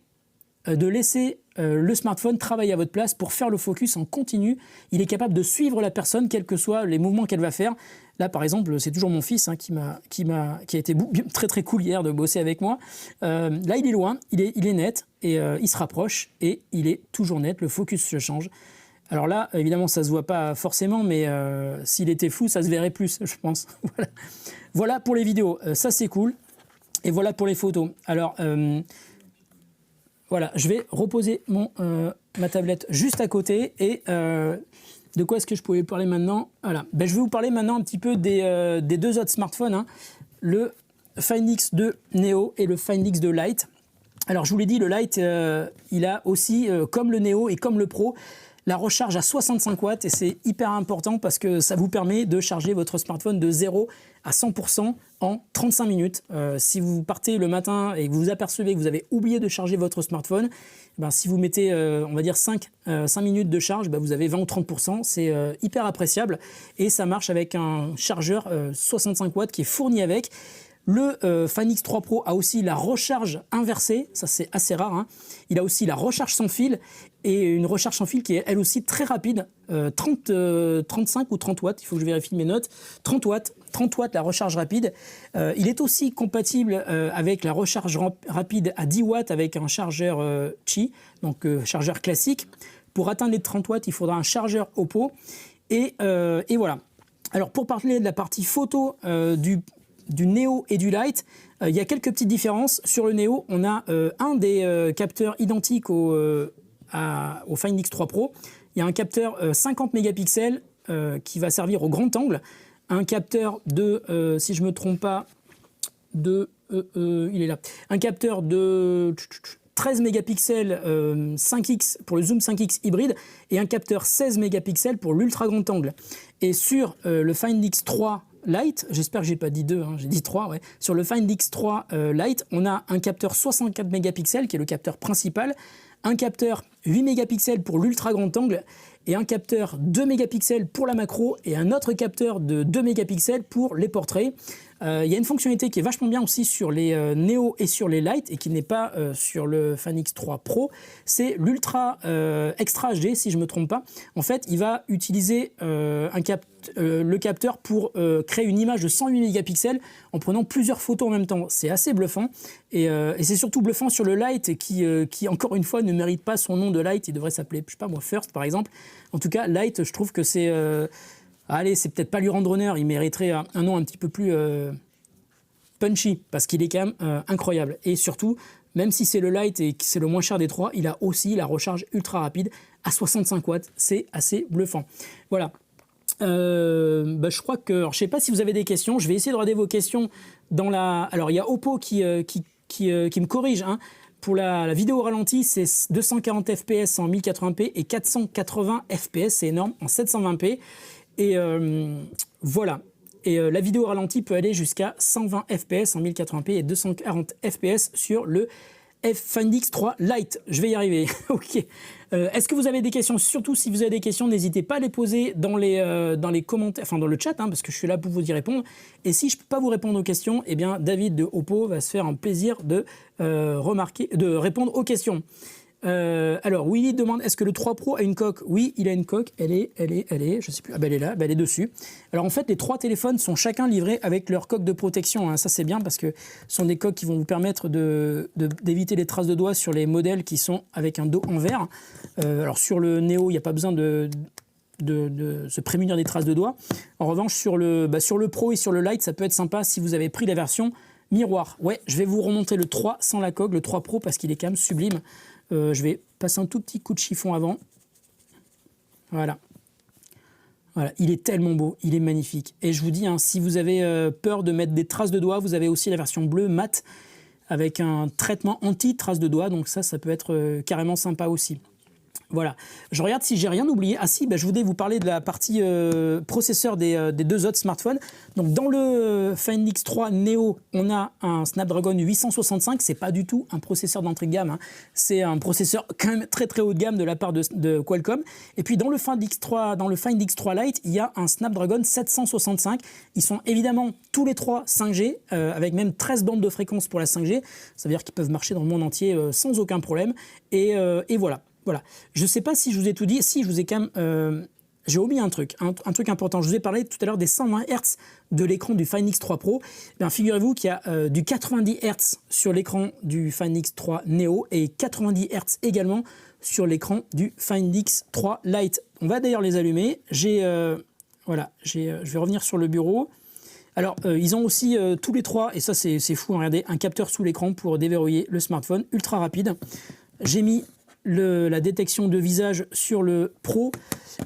de laisser le smartphone travailler à votre place pour faire le focus en continu. Il est capable de suivre la personne, quels que soient les mouvements qu'elle va faire. Là, par exemple, c'est toujours mon fils, hein, qui a été très très cool hier de bosser avec moi. Là, il est loin, il est net, et il se rapproche, et il est toujours net, le focus se change. Alors là, évidemment, ça ne se voit pas forcément, mais s'il était flou, ça se verrait plus, je pense. Voilà pour les vidéos, ça c'est cool. Et voilà pour les photos. Alors... voilà, je vais reposer ma tablette juste à côté et de quoi est-ce que je pouvais parler maintenant? Voilà, je vais vous parler maintenant un petit peu des deux autres smartphones, hein, le Find X2 Neo et le Find X2 Lite. Alors je vous l'ai dit, le Lite, il a aussi, comme le Neo et comme le Pro, la recharge à 65 watts et c'est hyper important parce que ça vous permet de charger votre smartphone de 0 à 100% en 35 minutes. Si vous partez le matin et que vous vous apercevez que vous avez oublié de charger votre smartphone, si vous mettez, on va dire 5 minutes de charge, vous avez 20 ou 30%. C'est hyper appréciable et ça marche avec un chargeur 65 watts qui est fourni avec. Le Fan X3 Pro a aussi la recharge inversée, ça c'est assez rare, hein. Il a aussi la recharge sans fil et une recharge sans fil qui est elle aussi très rapide, 35 ou 30 watts, il faut que je vérifie mes notes, 30 watts la recharge rapide. Il est aussi compatible avec la recharge rapide à 10 watts avec un chargeur Qi, donc chargeur classique. Pour atteindre les 30 watts, il faudra un chargeur Oppo et voilà. Alors pour parler de la partie photo du Neo et du Lite, il y a quelques petites différences. Sur le Neo, on a un des capteurs identiques au Find X3 Pro. Il y a un capteur 50 mégapixels qui va servir au grand angle. Un capteur de, si je ne me trompe pas, il est là. Un capteur de 13 mégapixels 5x pour le zoom 5x hybride et un capteur 16 mégapixels pour l'ultra grand angle. Et sur le Find X3 Lite, j'espère que j'ai pas dit 2, hein, j'ai dit 3, ouais. Sur le Find X3 Lite, on a un capteur 64 mégapixels qui est le capteur principal, un capteur 8 mégapixels pour l'ultra grand angle et un capteur 2 mégapixels pour la macro et un autre capteur de 2 mégapixels pour les portraits. Il y a une fonctionnalité qui est vachement bien aussi sur les Neo et sur les Lite et qui n'est pas sur le Find X3 Pro, c'est l'Ultra Extra HD, si je ne me trompe pas. En fait, il va utiliser le capteur pour créer une image de 108 mégapixels en prenant plusieurs photos en même temps. C'est assez bluffant et c'est surtout bluffant sur le Lite qui encore une fois ne mérite pas son nom de Lite. Il devrait s'appeler, je sais pas moi, First par exemple. En tout cas, Lite, je trouve que c'est allez, c'est peut-être pas lui rendre honneur, il mériterait un nom un petit peu plus punchy parce qu'il est quand même incroyable. Et surtout, même si c'est le Lite et que c'est le moins cher des trois, il a aussi la recharge ultra rapide à 65 watts. C'est assez bluffant. Voilà. Je crois que... Alors, je ne sais pas si vous avez des questions. Je vais essayer de regarder vos questions dans la... Alors, il y a Oppo qui me corrige. Hein. Pour la vidéo ralenti, c'est 240 fps en 1080p et 480 fps, c'est énorme, en 720p. Et voilà. Et la vidéo ralenti peut aller jusqu'à 120 fps en 1080p et 240 fps sur le Find X3 Lite. Je vais y arriver. Ok. Est-ce que vous avez des questions? Surtout si vous avez des questions, n'hésitez pas à les poser dans les commentaires, enfin dans le chat, hein, parce que je suis là pour vous y répondre. Et si je ne peux pas vous répondre aux questions, eh bien David de Oppo va se faire un plaisir de répondre aux questions. Alors Willy demande, est-ce que le 3 Pro a une coque? Oui, il a une coque, elle est, je sais plus, ah ben elle est là, ben elle est dessus. Alors en fait, les trois téléphones sont chacun livrés avec leur coque de protection, hein. Ça c'est bien parce que ce sont des coques qui vont vous permettre d'éviter les traces de doigts sur les modèles qui sont avec un dos en verre. Alors sur le Neo, il n'y a pas besoin de se prémunir des traces de doigts. En revanche, sur le Pro et sur le Lite, ça peut être sympa si vous avez pris la version miroir. Ouais, je vais vous remonter le 3 sans la coque, le 3 Pro, parce qu'il est quand même sublime. Je vais passer un tout petit coup de chiffon avant. Voilà. Voilà, il est tellement beau, il est magnifique. Et je vous dis, hein, si vous avez peur de mettre des traces de doigts, vous avez aussi la version bleue mat avec un traitement anti-traces de doigts. Donc ça peut être carrément sympa aussi. Voilà, je regarde si j'ai rien oublié. Ah si, je voulais vous parler de la partie processeur des deux autres smartphones. Donc dans le Find X3 Neo, on a un Snapdragon 865. C'est pas du tout un processeur d'entrée de gamme, hein. C'est un processeur quand même très très haut de gamme de la part de Qualcomm. Et puis dans le Find X3 Lite, il y a un Snapdragon 765. Ils sont évidemment tous les trois 5G, avec même 13 bandes de fréquence pour la 5G. Ça veut dire qu'ils peuvent marcher dans le monde entier sans aucun problème. Et voilà. Voilà. Je ne sais pas si je vous ai tout dit. Si, je vous ai quand même... j'ai omis un truc important. Je vous ai parlé tout à l'heure des 120 Hz de l'écran du Find X3 Pro. Bien, figurez-vous qu'il y a du 90 Hz sur l'écran du Find X3 Neo et 90 Hz également sur l'écran du Find X3 Lite. On va d'ailleurs les allumer. Voilà, je vais revenir sur le bureau. Alors, ils ont aussi tous les trois, et ça c'est fou, regardez, un capteur sous l'écran pour déverrouiller le smartphone, ultra rapide. J'ai mis la détection de visage sur le Pro.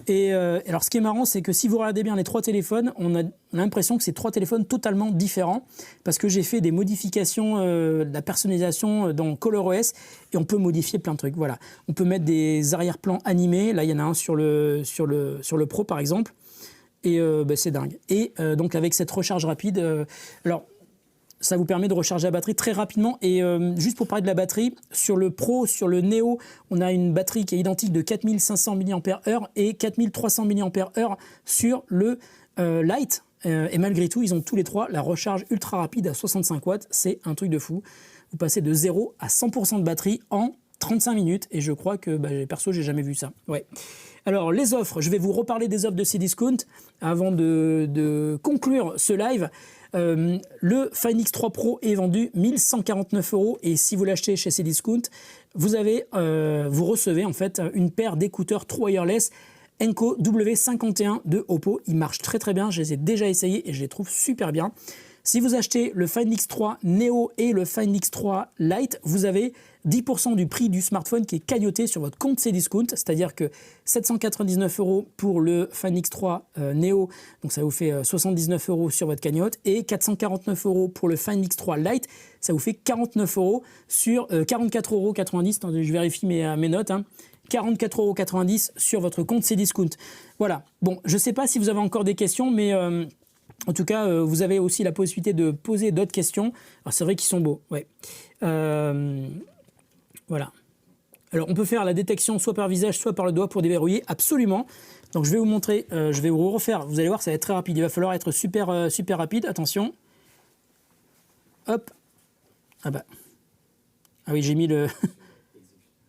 Et alors, ce qui est marrant, c'est que si vous regardez bien les trois téléphones, on a l'impression que c'est trois téléphones totalement différents parce que j'ai fait des modifications, de la personnalisation dans ColorOS et on peut modifier plein de trucs. Voilà, on peut mettre des arrière-plans animés. Là, il y en a un sur le Pro, par exemple. Et c'est dingue. Et donc, avec cette recharge rapide, alors, ça vous permet de recharger la batterie très rapidement. Et juste pour parler de la batterie, sur le Pro, sur le Neo, on a une batterie qui est identique de 4500 mAh et 4300 mAh sur le Lite. Et malgré tout, ils ont tous les trois la recharge ultra rapide à 65 watts. C'est un truc de fou. Vous passez de 0 à 100% de batterie en 35 minutes. Et je crois que, perso, j'ai jamais vu ça. Ouais. Alors, les offres, je vais vous reparler des offres de Cdiscount avant de conclure ce live. Le Find X3 Pro est vendu 1149 € et si vous l'achetez chez Cdiscount, vous recevez en fait une paire d'écouteurs True Wireless Enco W51 de Oppo. Ils marchent très très bien, je les ai déjà essayés et je les trouve super bien. Si vous achetez le Find X3 Neo et le Find X3 Lite, vous avez 10% du prix du smartphone qui est cagnoté sur votre compte Cdiscount, c'est-à-dire que 799 € pour le Find X3 Neo, donc ça vous fait 79 € sur votre cagnotte, et 449 € pour le Find X3 Lite, ça vous fait 49 € sur 44,90 €. Attendez, je vérifie mes notes, hein. 44,90 € sur votre compte Cdiscount. Voilà. Bon, je ne sais pas si vous avez encore des questions, mais en tout cas, vous avez aussi la possibilité de poser d'autres questions. Alors, c'est vrai qu'ils sont beaux, ouais. Voilà. Alors, on peut faire la détection soit par visage, soit par le doigt pour déverrouiller, absolument. Donc, je vais vous montrer, je vais vous refaire. Vous allez voir, ça va être très rapide. Il va falloir être super rapide. Attention. hop, ah bah, ah oui, j'ai mis le,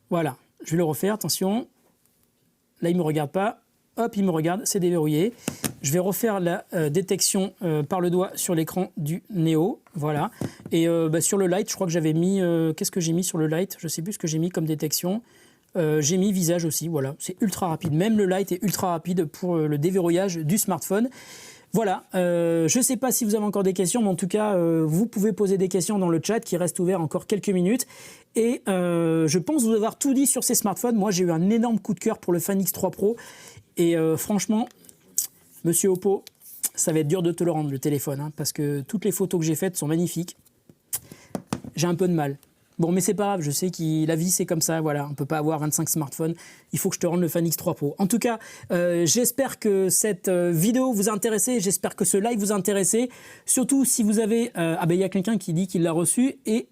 voilà, je vais le refaire, attention, là il me regarde pas, hop, il me regarde, c'est déverrouillé. Je vais refaire la détection par le doigt sur l'écran du Neo, voilà. Et sur le Lite, je crois que j'avais mis, qu'est-ce que j'ai mis sur le Lite? Je sais plus ce que j'ai mis comme détection. J'ai mis visage aussi, voilà, c'est ultra rapide. Même le Lite est ultra rapide pour le déverrouillage du smartphone. Voilà, je ne sais pas si vous avez encore des questions, mais en tout cas, vous pouvez poser des questions dans le chat qui reste ouvert encore quelques minutes. Et je pense vous avoir tout dit sur ces smartphones. Moi, j'ai eu un énorme coup de cœur pour le Fan X3 Pro. Et franchement, monsieur Oppo, ça va être dur de te le rendre, le téléphone, hein, parce que toutes les photos que j'ai faites sont magnifiques. J'ai un peu de mal. Bon, mais c'est pas grave, je sais que la vie c'est comme ça, voilà, on ne peut pas avoir 25 smartphones, il faut que je te rende le Fan X3 Pro. En tout cas, j'espère que cette vidéo vous a intéressé, j'espère que ce live vous a intéressé, surtout si vous avez... ah ben il y a quelqu'un qui dit qu'il l'a reçu et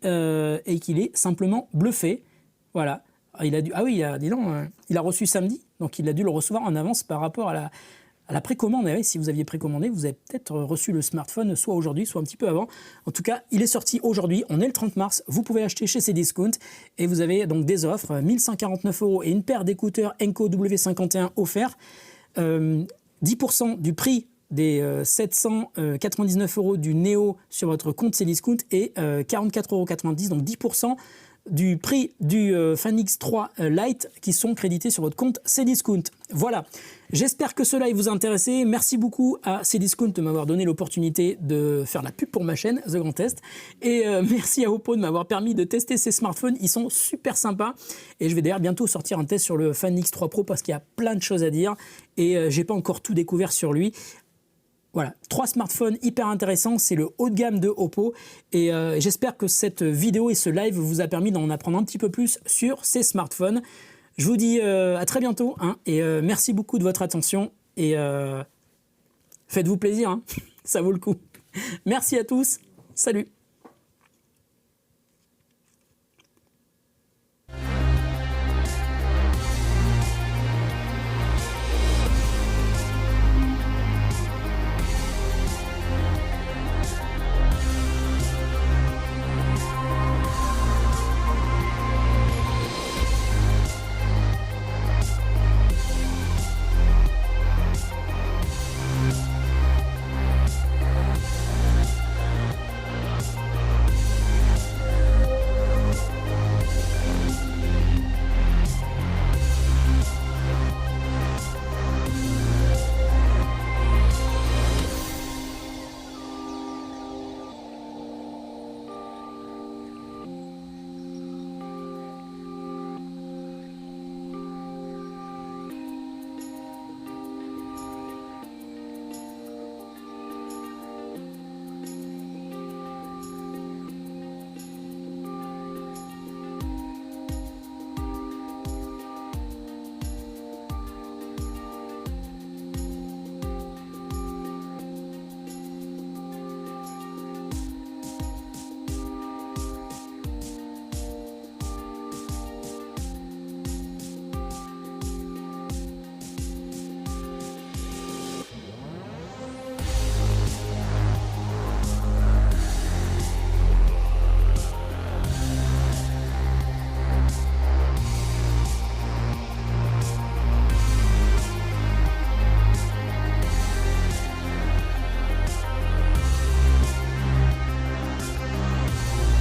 qu'il est simplement bluffé, voilà. Il a dû, ah oui, dis donc, il a reçu samedi, donc il a dû le recevoir en avance par rapport à la précommande. Et oui, si vous aviez précommandé, vous avez peut-être reçu le smartphone soit aujourd'hui, soit un petit peu avant. En tout cas, il est sorti aujourd'hui, on est le 30 mars, vous pouvez acheter chez Cdiscount et vous avez donc des offres, 1149 € et une paire d'écouteurs Enco W51 offerts, 10% du prix des 799 € du Neo sur votre compte Cdiscount et 44,90 €, donc 10% du prix du Fan X3 Lite qui sont crédités sur votre compte Cdiscount. Voilà, j'espère que cela vous a intéressé. Merci beaucoup à Cdiscount de m'avoir donné l'opportunité de faire la pub pour ma chaîne The Grand Test. Et merci à Oppo de m'avoir permis de tester ces smartphones. Ils sont super sympas. Et je vais d'ailleurs bientôt sortir un test sur le Fan X3 Pro parce qu'il y a plein de choses à dire. Et j'ai pas encore tout découvert sur lui. Voilà, 3 smartphones hyper intéressants, c'est le haut de gamme de Oppo et j'espère que cette vidéo et ce live vous a permis d'en apprendre un petit peu plus sur ces smartphones. Je vous dis à très bientôt hein, et merci beaucoup de votre attention et faites-vous plaisir, hein, ça vaut le coup. Merci à tous, salut.